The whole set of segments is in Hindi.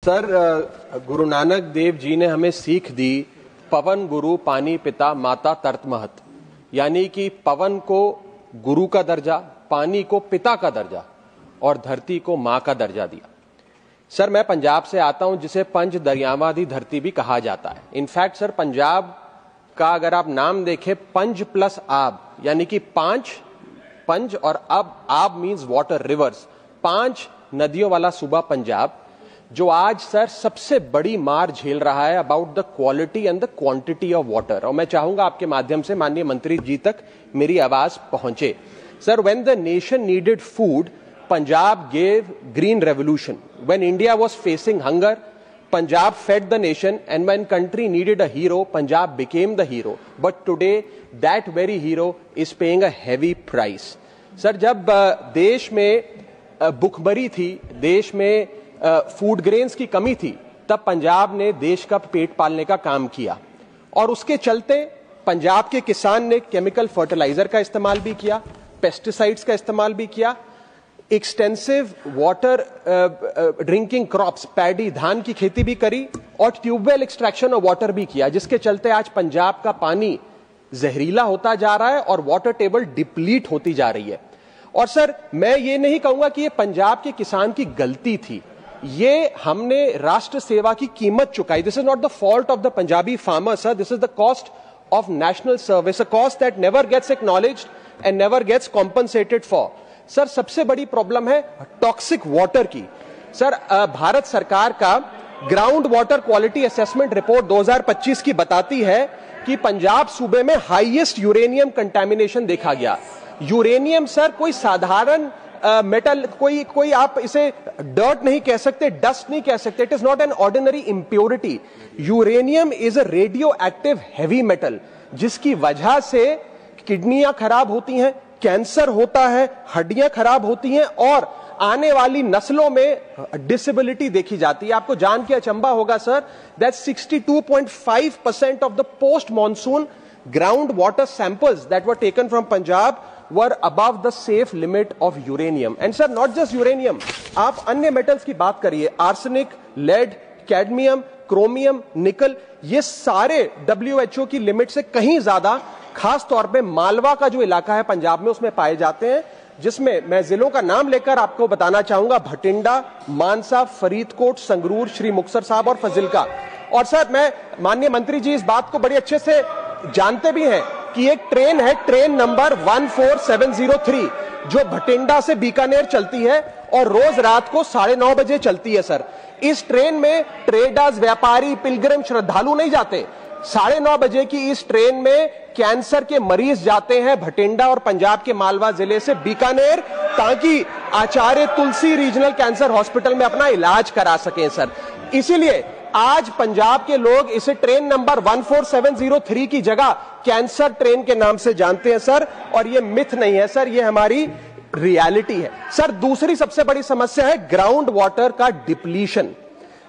सर, गुरु नानक देव जी ने हमें सीख दी, पवन गुरु पानी पिता माता तरत महत, यानी कि पवन को गुरु का दर्जा, पानी को पिता का दर्जा और धरती को मां का दर्जा दिया। सर, मैं पंजाब से आता हूं जिसे पंच दरियावां दी धरती भी कहा जाता है। इनफैक्ट सर, पंजाब का अगर आप नाम देखें, पंज प्लस आब, यानी कि पंज और आब मींस वाटर, रिवर्स, 5 नदियों वाला सूबा पंजाब, जो आज सर सबसे बड़ी मार झेल रहा है about the quality and the quantity of water. और मैं चाहूंगा आपके माध्यम से माननीय मंत्री जी तक मेरी आवाज पहुंचे। Sir, when the nation needed food, Punjab gave green revolution. When India was facing hunger, Punjab fed the nation, and when country needed a hero, Punjab became the hero. But today, that very hero is paying a heavy price. Sir, जब देश में भुखमरी थी, देश में फूड ग्रेन्स की कमी थी, तब पंजाब ने देश का पेट पालने का काम किया और उसके चलते पंजाब के किसान ने केमिकल फर्टिलाइजर का इस्तेमाल भी किया, पेस्टिसाइड्स का इस्तेमाल भी किया, extensive water drinking crops, paddy, धान की खेती भी करी और ट्यूबवेल एक्सट्रैक्शन ऑफ वाटर भी किया, जिसके चलते आज पंजाब का पानी जहरीला होता जा रहा है और वाटर टेबल डिप्लीट होती जा रही है। और सर, मैं ये नहीं कहूंगा कि ये पंजाब के किसान की गलती थी, ये हमने राष्ट्र सेवा की कीमत चुकाई। This is not the fault of the Punjabi farmer sir, this is the cost of national service, a cost that never gets acknowledged and never gets compensated for. Sir, सबसे बड़ी प्रॉब्लम है टॉक्सिक वाटर की। सर, भारत सरकार का ground water quality assessment report 2025 की बताती है कि पंजाब सूबे में हाईएस्ट यूरेनियम कंटेमिनेशन देखा गया। यूरेनियम सर कोई साधारण मेटल, कोई आप इसे डर्ट नहीं कह सकते, डस्ट नहीं कह सकते, it is not an ordinary impurity. Uranium is a radio active heavy metal, जिसकी वजह से किडनियां खराब होती हैं, कैंसर होता है, हड्डियां खराब होती हैं और आने वाली नस्लों में डिसेबिलिटी देखी जाती है। आपको जान के अचंभा होगा sir, that 62.5% of the post monsoon ground water samples that were taken from Punjab were above the safe limit of uranium. And sir, not just uranium, आप अन्य मेटल्स की बात करिए, आर्सेनिक, लेड, कैडमियम, क्रोमियम, निकल, ये सारे WHO की लिमिट से कहीं ज्यादा, खास तौर पे मालवा का जो इलाका है पंजाब में, उसमें पाए जाते हैं, जिसमें मैं जिलों का नाम लेकर आपको बताना चाहूंगा, भटिंडा, मानसा, फरीदकोट, संगरूर, श्री मुक्तसर साहब और फजिल्का। और सर, मैं माननीय मंत्री जी इस बात को बड़ी अच्छे से जानते भी हैं कि एक ट्रेन है, ट्रेन नंबर 14703, जो भटिंडा से बीकानेर चलती है और रोज रात को 9:30 बजे चलती है। सर, इस ट्रेन में ट्रेडर्स, व्यापारी, पिलग्रिम, श्रद्धालु नहीं जाते। 9:30 बजे की इस ट्रेन में कैंसर के मरीज जाते हैं भटिंडा और पंजाब के मालवा जिले से बीकानेर, ताकि आचार्य तुलसी रीजनल कैंसर हॉस्पिटल में अपना इलाज करा सकें। सर, इसीलिए आज पंजाब के लोग इसे ट्रेन नंबर 14703 की जगह कैंसर ट्रेन के नाम से जानते हैं सर, और ये मिथ नहीं है सर, ये हमारी रियलिटी है। सर, दूसरी सबसे बड़ी समस्या है ग्राउंड वाटर का डिप्लीशन।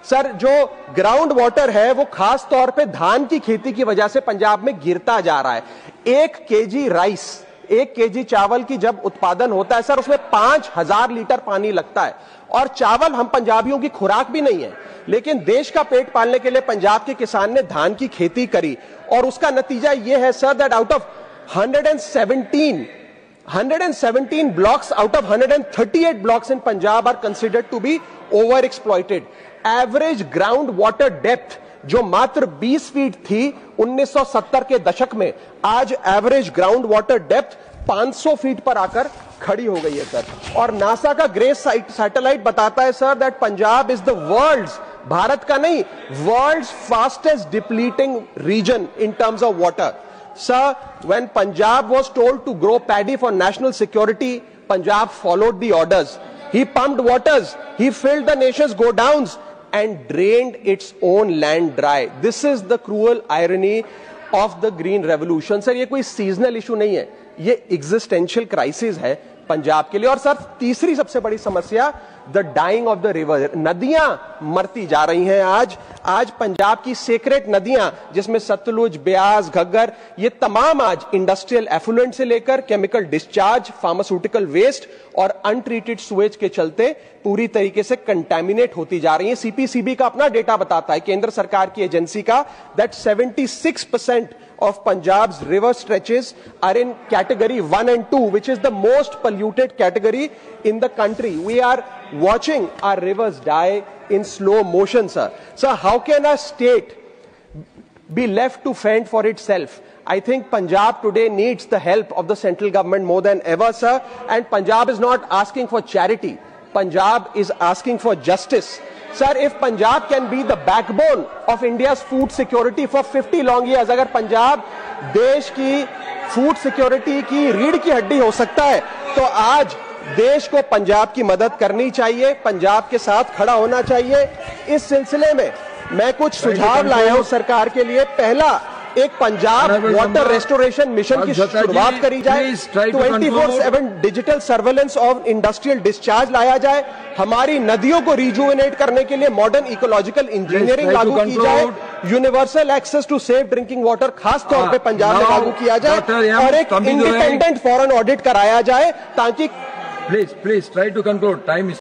सर, जो ग्राउंड वाटर है वो खास तौर पे धान की खेती की वजह से पंजाब में गिरता जा रहा है। 1 केजी राइस, 1 केजी चावल की जब उत्पादन होता है सर, उसमें 5000 लीटर पानी लगता है। और चावल हम पंजाबियों की खुराक भी नहीं है, लेकिन देश का पेट पालने के लिए पंजाब के किसान ने धान की खेती करी और उसका नतीजा यह है sir, that out of 117 blocks out of 138 blocks in Punjab are considered to be overexploited. Average ground water depth जो मात्र 20 फीट थी 1970 के दशक में, आज average ground water depth 500 feet पर आकर खड़ी हो गई है सर। और नासा का ग्रेस सैटेलाइट बताता है sir, that Punjab is the world's, Bharat का नहीं, world's fastest depleting region in terms of water. Sir, when Punjab was told to grow paddy for national security, Punjab followed the orders. He pumped waters, he filled the nation's godowns and drained its own land dry. This is the cruel irony of the green revolution. Sir, ये कोई seasonal issue नहीं है, ये existential crisis है पंजाब के लिए। और सर, तीसरी सबसे बड़ी समस्या the dying of the river. नदियां मरती जा रही हैं। आज पंजाब की सेक्रेट नदियां जिसमें सतलुज, ब्यास, घग्गर, ये तमाम आज इंडस्ट्रियल एफुलेंट से लेकर केमिकल डिस्चार्ज, फार्मास्यूटिकल वेस्ट और अनट्रीटेड सुएज के चलते पूरी तरीके से कंटेमिनेट होती जा रही है। सीपीसीबी का अपना डेटा बताता है, केंद्र सरकार की एजेंसी का, that 76% of Punjab's river stretches are in category 1 and 2, which is the most polluted category in the country. We are watching our rivers die in slow motion, sir. Sir, how can a state be left to fend for itself? I think Punjab today needs the help of the central government more than ever, sir. And Punjab is not asking for charity. Punjab is asking for justice. Sir, if Punjab can be the backbone of India's food security for 50 long years, अगर पंजाब देश की फूड सिक्योरिटी की रीढ़ की हड्डी हो सकता है, तो आज देश को पंजाब की मदद करनी चाहिए, पंजाब के साथ खड़ा होना चाहिए। इस सिलसिले में मैं कुछ सुझाव लाया हूं सरकार के लिए। पहला, एक पंजाब वाटर रेस्टोरेशन मिशन की शुरुआत करी जाए, 24/7 digital surveillance of industrial discharge लाया जाए, हमारी नदियों को रिजुवेनेट करने के लिए मॉडर्न इकोलॉजिकल इंजीनियरिंग लागू की जाए, universal access to safe drinking water खास तौर पे पंजाब में लागू किया जाए, और एक इंडिपेंडेंट फॉरेन ऑडिट कराया जाए ताकि please try to conclude, time